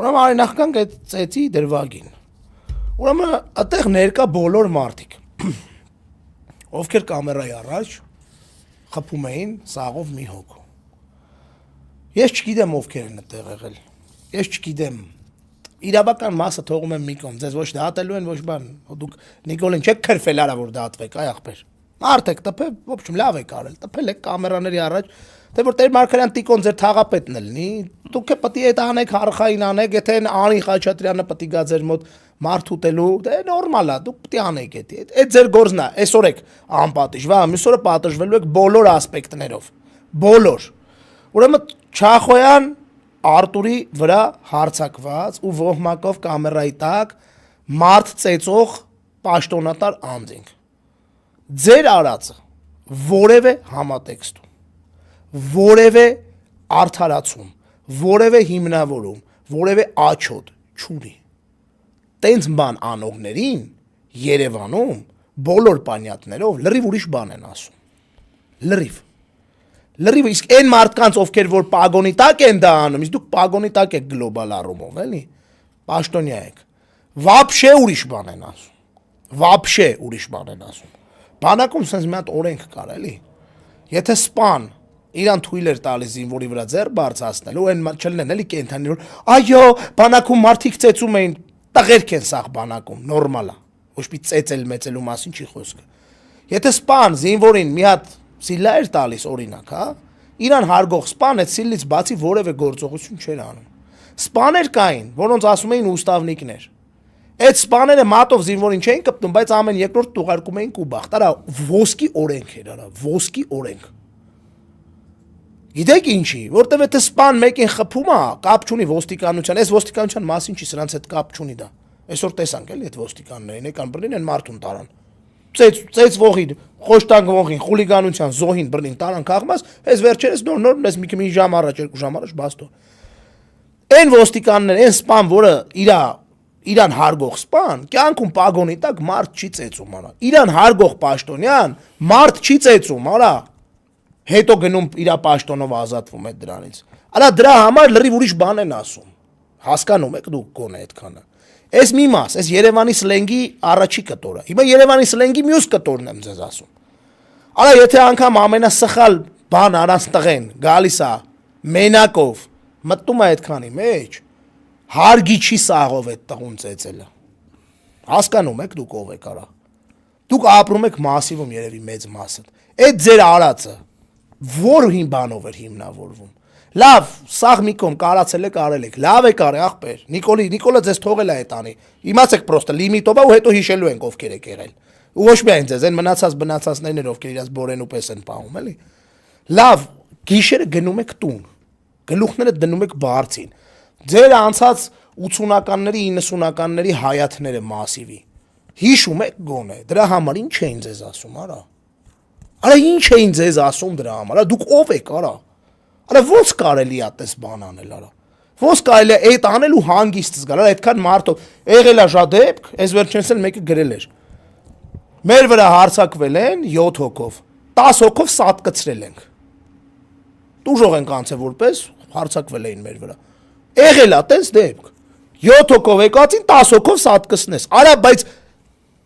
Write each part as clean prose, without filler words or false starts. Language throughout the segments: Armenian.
Ուրեմն արենախքան այդ ծեծի դրվագին։ Ուրեմն այդտեղ ներկա բոլոր մարդիկ, ովքեր կամերայի առաջ խփում էին սաղով մի հոգու։ Ես չգիտեմ ովքեր են այդտեղ եղել։ Ես չգիտեմ։ Իրավական մասը թողում եմ մի կողմ, ձեզ ոչ դատելու են, ոչ բան։ Դուք Նիկոլին չեք քրֆել արա որ դատվեք, այ ախպեր։ Մարդ եք տպել, ոչ չեմ լավ եք արել, տպել եք կամերաների առաջ, թե որ Տեր Մարգարյան Տիկոն ձեր թաղապետն է լինի, դուք պետք է դա անեք, հարխային անեք, եթե Անի Խաչատրյանը պետք է գա ձեր մոտ մարդ ուտելու, դե նորմալ է, դուք պետք է անեք դա։ Այդ ձեր գործն է, այսօր եք անպատիժ, վա, մյուս օրը պատժվելու եք բոլոր ասպեկտներով։ Բոլոր։ Ուրեմն Չախոյան Արտուրի վրա հարցակված ու ոհմակով կամերայի տակ մարդ ծեծող պաշտոնատար անձինք։ Ձեր արածը որևէ համատեքստում, որևէ արդարացում, որևէ հիմնավորում, որևէ աչոտ չունի։ Տենց բան անողներին Երևանում բոլոր պանյատներով լրիվ ուրիշ բան են ասում։ Լրիվ իսկ այն մարդկանց, ովքեր որ պագոնի տակ են դա անում, իսկ դուք պագոնի տակ եք գլոբալ առումով, էլի, պաշտոնյա եք, վաբշե ուրիշ բան են ասում, բանակում սենց մի հատ օրենք կար, էլի, եթե սպան իրան թույլ էր տալիս զինվորի վրա ձեռ բարձրացնելու, այն չլինեն էլի կենդանի որ, այո, բանակում մարդիկ ծեծում էին, տղերք են սաղ բանակում, նորմալ է, ոչ մի ծեծել մեծելու մասին չի խոսքը, եթե սպան զինվորին մի հատ սիլա էր տալիս օրինակ, հա, իրան հարգող սպան այդ սիլից բացի որևէ գործողություն չէր անում։ Սպաներ կային, որոնց ասում էին ուստավնիկներ։ Այդ սպաները մատով զինվորին չէին կպտում, բայց ամեն երկրորդ տուղարկում էին Կուբախտ, արա ոսկի օրենք էր, արա ոսկի օրենք։ Գիտեք ինչի, որտեվ եթե սպան մեկին խփում է, կապ չունի ոստիկանության, այս ոստիկանության մասին չի, սրանց հետ կապ չունի դա։ Այսօր տեսանք էլի այդ ոստիկաններին, եկան բռնին են մարդուն տարան։ Ծեծվողին, խոշտանգվողին, խուլիգանության զոհին բռնին տարան քաղմաս, այս վերջերս նոր մեզ մի ժամ առաջ, 2 ժամ առաջ բաստո։ Այն ոստիկաններ, այն սպան, որը իրան հարգող սպան, կյանքում պագոնի տակ մարդ չի ծեծում, արա։ Իրան հարգող պաշտոնյան մարդ չի ծեծում, արա։ Հետո գնում իրա պաշտոնով ազատվում է դրանից։ Արա դրա համար լրիվ ուրիշ բան են ասում։ Հասկանում եք դուք գոնե այդքանը։ Այս մի մաս, այս Երևանի սլենգի առաջի կտորը։ Հիմա Երևանի սլենգի մյուս կտորն եմ ձեզ ասում։ Արա եթե անգամ ամենասխալ բան առանց տղեն գալիս է մենակով, մտնում է այդքանի մեջ, հարգի չի սաղով այդ տղուն ծեծելը։ Հասկանում եք դուք ով եք արա։ Դուք ապրում եք մասիվում երևի մեծ մասը։ Այդ ձեր արածը որ բանով էր հիմնավորվում։ Լավ, սաղ մի կողմ կարացել եք արել եք, լավ եք արել ախպեր, Նիկոլը ձեզ թողել է այդ անի, իմացեք պրոստը լիմիտով է ու հետո հիշելու ենք ովքեր եք եղել, ու ոչ միայն ձեզ, այն մնացածներն էր ովքեր իրաց բորենու պես են պահում, էլի, լավ, գիշերը գնում եք տուն, գլուխները դնում եք բարձին, ձեր անցած 80-ականների, 90-ականների հայաթները մասիվի, հիշում եք գոնե, դրա համար ինչ էին ձեզ ասում, արա ինչ էին ձեզ ասում դրա համար, դուք ով եք, արա Արա ոնց կարելի է այդպես բան անել, արա։ Ոնց կարելի է այդ անել ու հանգիստ զգալ, արա այդքան մարդով եղել է ժադեպք, այս վերջերս էլ մեկը գրել էր։ Մեր վրա հարցակվել են 7 հոգով, 10 հոգով սատկացրել ենք։ Տուժող ենք անցել որպես հարցակվել էին մեր վրա։ Եղել է տես դեպք։ 7 հոգով եկածին 10 հոգով սատկացնես։ Արա բայց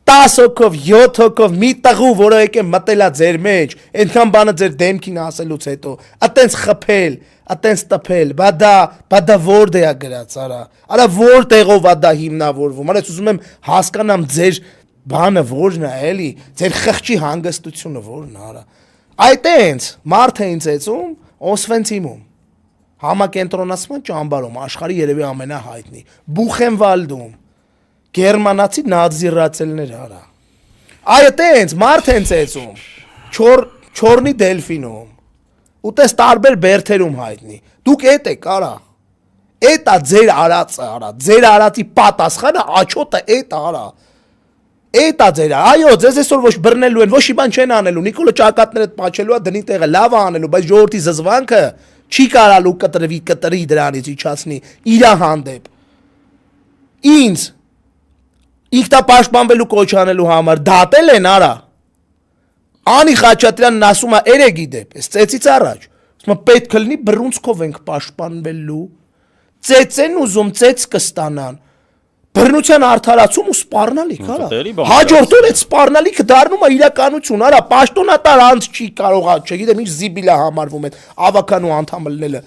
10 հոգով, 7 հոգով մի տղու, որը եկե մտելա ձեր մեջ, այնքան բանը ձեր դեմքին ասելուց հետո, այտենց խփել, այտենց տփել, բա դա որտե է գրած, արա որտեղով է դա հիմնավորվում, արա ուզում եմ հասկանամ ձեր բանը որն է, էլի, ձեր խղճի հանգստությունը որն է, արա։ Այտենց մարդ էին ծեծում Օսվենցիմում, համակենտրոնացման ճամբարում, աշխարհի երևի ամենահայտնի, Բուխենվալդում Գերմանացի նազիրացելներ արա։ Այտենց մարդ են ծեծում, չորնի դելֆինում, ու տես տարբեր բերթերում հայտնի, դուք էտ եք արա, էտ է ձեր արածը արա, ձեր արածի պատասխանը աչոտը էտ արա, էտ է ձեր, այո, ձեզ այսօր ոչ բռնելու են, ոչ իբան չեն անելու, Նիկոլը ճակատները պաչելու է դնի տեղը, լավ է անելու, բայց ժողովրդի զզվանքը չի կարալու կտրի դրանից իջացնի իրա հանդեպ, ինձ ինքնապաշտպանվելու կոչ անելու համար դատել են արա։ Անի Խաչատրյանն ասում է երեգի դեպ, այս ծեծից առաջ, ասում է պետք է լինի բռունցքով ենք պաշտպանվելու, ծեծեն ուզում ծեծ կստանան բռնության արդարացում ու սպառնալիք, արա։ Հաջորդ օր այդ սպառնալիքը դառնում է իրականություն, արա, պաշտոնատար անձ չի կարողա, չգիտեմ, ինչ զիբիլա համարվում այդ ավականու անդամը լինելը։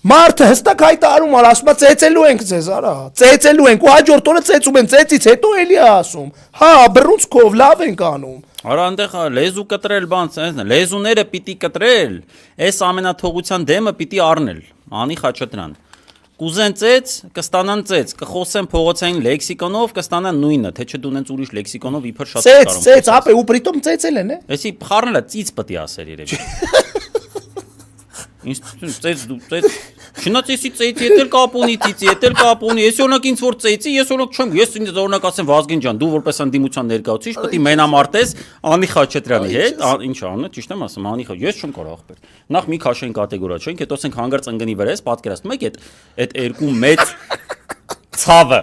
Մարդը հստակ հայտարարում ար, ասում է ծեծելու ենք ձեզ, արա, ծեծելու ենք ու հաջորդ օրը ծեծում են, ծեծից հետո էլի է ասում։ Հա, բռունցքով լավ ենք անում։ Արա այնտեղ լեզու կտրել բան, լեզուները պիտի կտրել, այս ամենաթողության դեմը պիտի առնել, Անի Խաչատրյան։ Կուզեն ծեծ, կստանան ծեծ, կխոսեն փողոցային լեքսիկոնով, կստանան նույնը, թե չէ դու նենց ուրիշ լեքսիկոնով իբր շատ կարող։ Ծեծ, ապե ու պրիտոմ ծեծել են, է։ Էսի խառնելը ծից պետք է ասեր երևի։ Ինձ ծեծ դու ծեծ Չնայեցի ծեծի եթել կապ ունի, ծիծի եթել կապ ունի, ես օրինակ ինձ որ ծեծի, ես օրինակ չեմ, ես ինձ օրինակ ասեմ Վազգեն ջան, դու որպես անդիմության ներկայացուցիչ պետք է մենամարտես Անի Խաչատրյանի հետ, ինչ անունը, ճիշտ եմ ասում, Անի Խաչ, ես չեմ կարող ախպեր։ Նախ մի քաշային կատեգորիա չենք, հետո ասենք հանգարց ընկնի վրա, պատկերացնում եք այդ երկու մեծ ցավը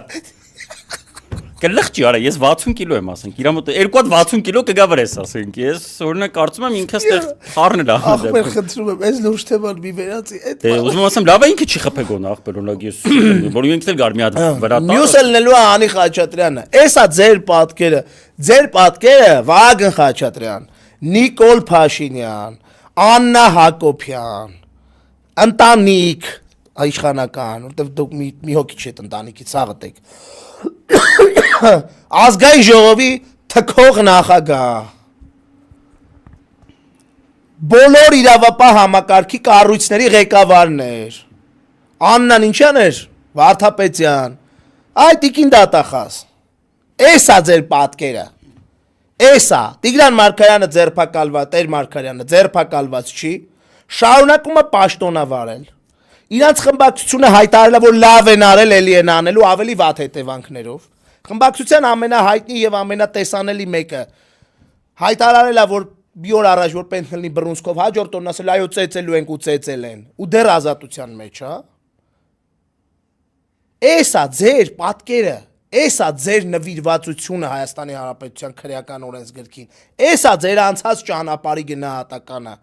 Կլղճի արա, ես 60 կիլո եմ ասենք, իրա մոտ 260 կիլո կգա վրես ասենք, ես օրինակ կարծում եմ ինքս տեղ խառնել ա։ Ախպեր խնդրում եմ, այս լուրջ թեման մի վերացի, այդ։ Դե ուզում եմ ասեմ, լավ է ինքը չի խփեգոն ախպեր, օրինակ ես որ ինքս էլ գար մի հատ վրա տա։ Մյուս էլ նելու է Անի Խաչատրյանը։ Էսա ձեր պատկերը Վահագն Խաչատրյան, Նիկոլ Փաշինյան, Աննա Հակոբյան, ընտանիք իշխանական, որտեվ դուք մի հոգի չեք ընտանիքից աղտեք։ Ազգային ժողովի թքող նախագահ բոլոր իրավապահ համակարգի կառույցների ղեկավարներ Աննան ինչան էր Վարդապետյան այ տիկին դատախազ էսա ձեր պատկերը էսա Տիգրան Մարգարյանը ձերբակալված Տեր Մարգարյանը ձերբակալված չի շարունակում է պաշտոնավարել Իրանց խմբակցությունը հայտարարել է որ լավ են արել էլի են անելու ավելի վատ հետևանքներով Խմբակցության ամենահայտնի եւ ամենատեսանելի մեկը հայտարարել է որ մի օր առաջ որ պետք լինի բռունցքով հաջորդ օրն ասել այո ծեծելու ենք ու ծեծել են ու դեռ ազատության մեջ հա Էսա ձեր պատկերը էսա ձեր նվիրվածությունը Հայաստանի Հանրապետության քրեական օրենսգրքին էսա ձեր անցած ճանապարհի գնահատականը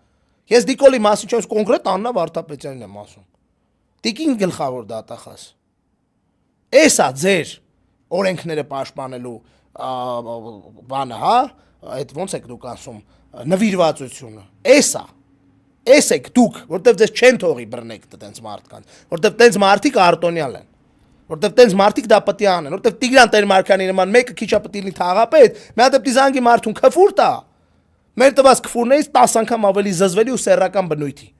Ես Նիկոլի մասին չեմ կոնկրետ Աննա Վարդապետյանին եմ ասում Տիկին գլխավոր դատախազ Էսա ձեր օրենքները պաշտպանելու բանը, հա, այդ ոնց եք դուք ասում, նվիրվածությունը, էս եք դուք, որտեվ ձեզ չեն թողի բռնեք տենց մարդկանց, որտեվ տենց մարդիկ արտոնյալ են, որտեվ տենց մարդիկ դա պետք է անեն, որտեվ Տիգրան Տեր-Մարգարյանի նման մեկը քիչ է պետք է լինի թաղապետ, մի հատ դեպի զանգի մարդուն քֆուր տա, մեր տված քֆուրներից 10 անգամ ավելի զզվելի ու սեռական բնույթի,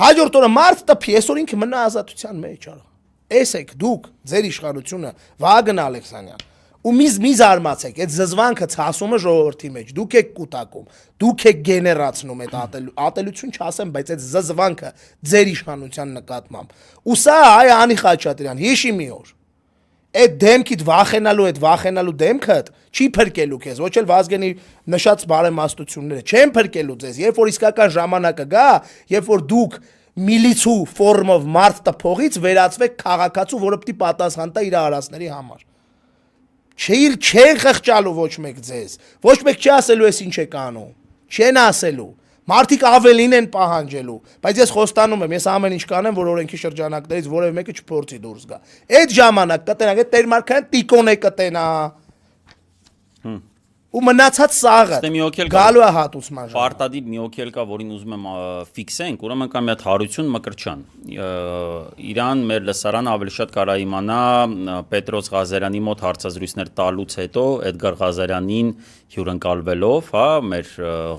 հաջորդ օրը մարդ տփի, այսօր ինքը մնա ազատության մեջ, արա Էս եք դուք ձեր իշխանությունը Վահագն Ալեքսանյան ու մի զարմացեք այդ զզվանքը ցասումը ժողովրդի մեջ դուք եք կուտակում դուք եք գեներացնում այդ ատելություն չասեմ բայց այդ զզվանքը ձեր իշխանության նկատմամբ ու սա այ Անի Խաչատրյան հիշի մի օր այդ դեմքիդ վախենալու դեմքդ չի փրկելու քեզ ոչ էլ Վազգենի նշած բարեմաստությունները չեն փրկելու ձեզ երբ որ իսկական ժամանակը գա երբ որ դուք Միլիցու ֆորմով մարդ տփողից վերածվեք քաղաքացու, որը պիտի պատասխան տա իր արածների համար։ Չեն խղճալու ոչ մեկ ձեզ։ Ոչ մեկ չի ասելու ես ինչ եք անում։ Չեն ասելու։ Մարդիկ ավելին են պահանջելու, բայց ես խոստանում եմ, ես ամեն ինչ կանեմ, որ օրենքի շրջանակներից որևէ մեկը չփորձի դուրս գա։ Այդ ժամանակ կտենակ, այդ Տեր Մարգարյան տիկոն է կտենա։ Ու մնացած սաղը գալու է հատուցման ժամանակ։ Պարտադիր մի օքել կա, որին ուզում եմ ֆիքսենք, ուրեմն կա մի հատ Հարություն Մկրտչյան։ Իրան մեր լսարանը ավելի շատ կարա իմանա Պետրոս Ղազարյանի մոտ հարցազրույցներ տալուց հետո Էդգար Ղազարյանին հյուրընկալվելով, հա, մեր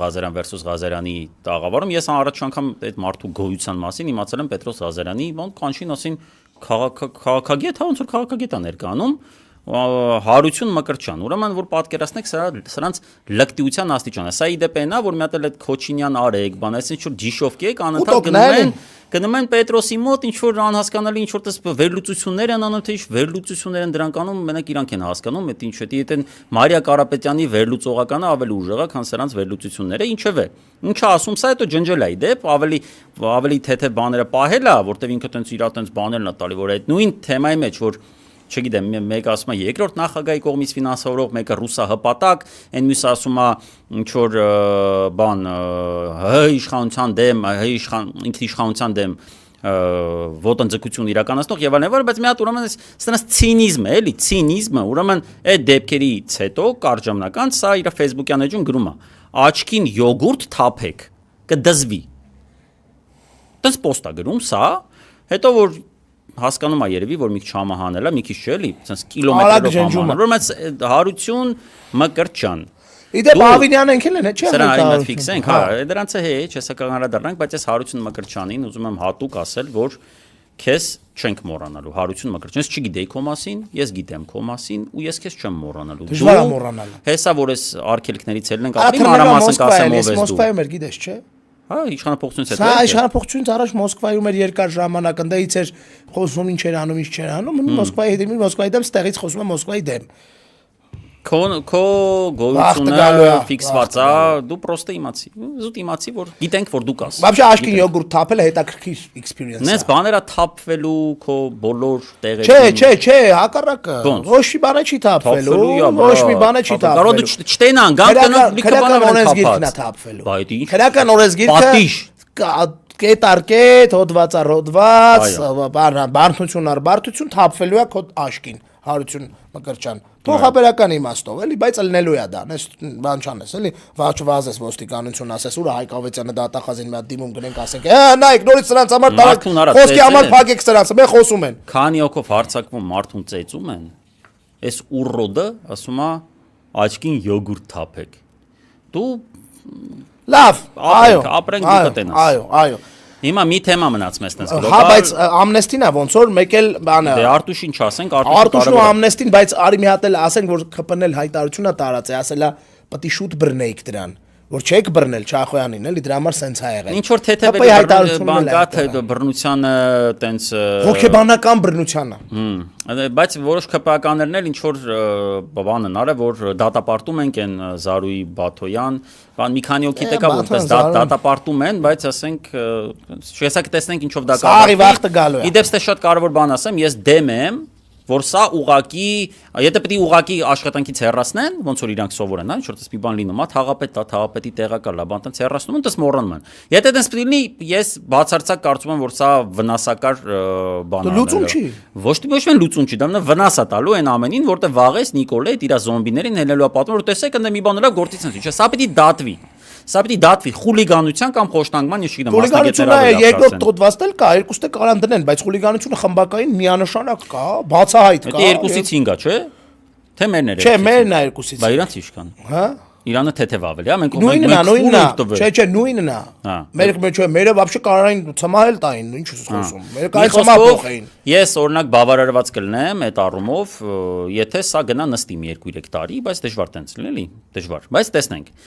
Ղազարյան versus Ղազարյանի տաղավարում ես առաջ անգամ այդ մարդու գոյության մասին իմացել եմ Պետրոս Ղազարյանի, ոնց կանչին ասին քաղաքագետ, հա ոնց որ քաղաքագետ է ներկայանում Հարություն Մկրտչյան, ուրեմն որ պատկերացնեք սրանց լկտիության աստիճանը, սա իդեպենա, որ մի հատ էլ այդ Քոչինյան արեք, բան, այսինքն ինչ-որ ջիշովկի եք, անընդհատ գնում են Պետրոսի մոտ, ինչ-որ անհասկանալի, ինչ-որ տես վերլուծություններ են անում, թե ինչ վերլուծություններ են դրանք անում, մենակ իրանք են հասկանում, այդ ինչ է, դիտեն Մարիա Կարապետյանի վերլուծողականը ավելի ուժեղ է, քան սրանց վերլուծությունները, ինչևէ։ Ինչա ասում սա հետո ջնջել է իդեպ, ավելի թեթև բաները պահել է, որտեվ ինքը տենց իր տենց բաներն է տալի, որ այդ նույն թեմայի մեջ, որ չգիտեմ, մեկը ասում է երկրորդ նախագահի կողմից ֆինանսավորող, մեկը ռուսահպատակ, այն մյուսը ասում է ինչ որ բան, իշխանության դեմ, ինքնիշխանության դեմ ոտնձգություն իրականացնող եւ այլն, բայց մի հատ ուրեմն սրանց ցինիզմը, էլի, ցինիզմը, ուրեմն այդ դեպքերից հետո կարճ ժամանակ անց սա իր Facebook-յան էջում գրում է. աչքին յոգուրտ թափեք, կդզվի։ Դες post-ա գրում սա, հետո որ հասկանում է երևի, որ մի քիչ համահանել է, մի քիչ չէ, էլի, sense կիլոմետրերով համահանել, ուրեմն հարություն Մկրտչյան Իդեպ Ավինյանը ընկել են, չէ՞։ Սրա այն ֆիքսենք, հա, դրանց է հեչ, հեսա կհանդրադառնանք, բայց ես Հարություն Մկրտչյանին ուզում եմ հատուկ ասել, որ քեզ չենք մոռանալու, Հարություն Մկրտչյան, ես չգիտեի քո մասին, ես գիտեմ քո մասին ու ես քեզ չեմ մոռանալու։ Դժվար է մոռանալը։ Հեսա որ ես արգելքներից ելն ենք ապրի, մանրամասն կասեմ ով ես դու։ Մոսկվայում էր, գիտես, չէ՞։ Հա, իշխանապողությունից հետո։ Սա իշխանապողությունից առաջ Մոսկվայում էր երկար ժամանակ, ընդդեից էր խոսում ինչ էր անում, ինչ չէր անում, Մոսկվայի հետ, Մոսկվայի դեմ ստեղից խոսում է Մոսկվայի դեմ։ Քո գոյությունը ֆիքսված է, դու պրոստը իմացի։ Զուտ իմացի, որ գիտենք, որ դու կաս։ Вообще աշկին յոգուրտ թափելը հետաքրքիր experience է։ Նենց բաները թափվելու քո բոլոր տեղերում։ Չէ, հակառակը։ Ոչ մի բան չի թափվելու, ոչ մի բան չի թափվելու։ Կարող դու չտենան, գամ տնան լիքը բաներ են թափված։ Բայց ինչ։ Քրական օրենսգիրքը կետարկետ, հոդված, բարդություն առ բարդություն թափվելու է քո աշկին, Հարություն Մկրտչյան։ Փոխաբերական իմաստով, էլի, բայց ելնելու է դա, ես բան չանես, էլի, վազես ոստիկանություն ասես, ուր Հայկ Ավետյանը դատախազին մի հատ դիմում գնենք ասենք, նայեք, նորից սրանց համար տարեք, խոսքի համար փակեք սրանց, մենք խոսում են։ Քանի օքով հարցակվում մարդուն ծեծում են, այս ուռոդը ասում է աչքին յոգուրտ թափեք։ Դու լավ, այո, ապրենք դու կտենաս։ Այո։ Հիմա մի թեմա մնաց մեզ տես գլոբալ։ Հա, բայց ամնեստին է ոնց որ մեկ էլ բանը։ Դե Արտուշին չասենք, Արտուշն ու ամնեստին, բայց արի մի հատ էլ ասենք, որ ԿՊՆ-ն հայտարարությունա տարած է, ասելա պետք է շուտ բռնեիք դրան, որ չեք բռնել Չախոյանին, էլի դրա համար սենց ա եղել։ Ինչ որ թեթևելի բան կա, թե բռնությանը տենց հոգեբանական բռնությանը։ Բայց որոշ ԿՊԱ-կաններն էլ ինչ որ բան են արել, որ դատապարտում ենք են Զարուհի Բաթոյան, բան մի քանի օքի տեկա որպես դատապարտում են, բայց ասենք շեսա կտեսնենք ինչով դա կա։ Սաղի վախտը գալու է։ Իդեպ ստե շատ կարևոր բան ասեմ, ես դեմ եմ որ սա ուղակի, եթե պետք է ուղակի աշխատանքից հեռացնեն, ոնց որ իրանք սովոր են, հա, ինչ որ տես մի բան լինում, հա, թաղապետի տեղակալ լա, բան տենց հեռացնում են, տես մոռանում են։ Եթե տես պետք լինի, ես բացարձակ կարծում եմ, որ սա վնասակար բան է։ Լուծում չի։ Ոչ միայն լուծում չի, դա վնաս է տալու այն ամենին, որտեղ վաղես Նիկոլը իր զոմբիներին հելելու է պատմում, որ տեսեք, ընդ մի բան ուրա գործից են, չէ, սա պետք է դատվի։ Սա պետք է դատվի խուլիգանության կամ խոշտանգման, ես չգիտեմ, մասնագետները երկրորդ տոտվածն էլ կա, երկուստը կարան դնեն, բայց խուլիգանությունը խմբակային միանշանակ կա, բացահայտ կա։ Դա 2-ից 5-ա, չէ։ Թե մերն է։ Չէ, մերն է 2-ից։ Բա իրանց իշքան։ Հա։ Իրանը թեթև ավելի, հա, մենք նույնն է։ Չէ, նույնն է։ Մերը вообще կարային ցմահել տային, ինչ ես խոսում։ Մերը կարային ցմահ Ես օրինակ բավարարված կլնեմ այդ առումով, եթե սա գնա նստի մի 2-3 տարի, բայց դժվար տենց լինի, էլի, դժվար։ Բայց տեսնենք։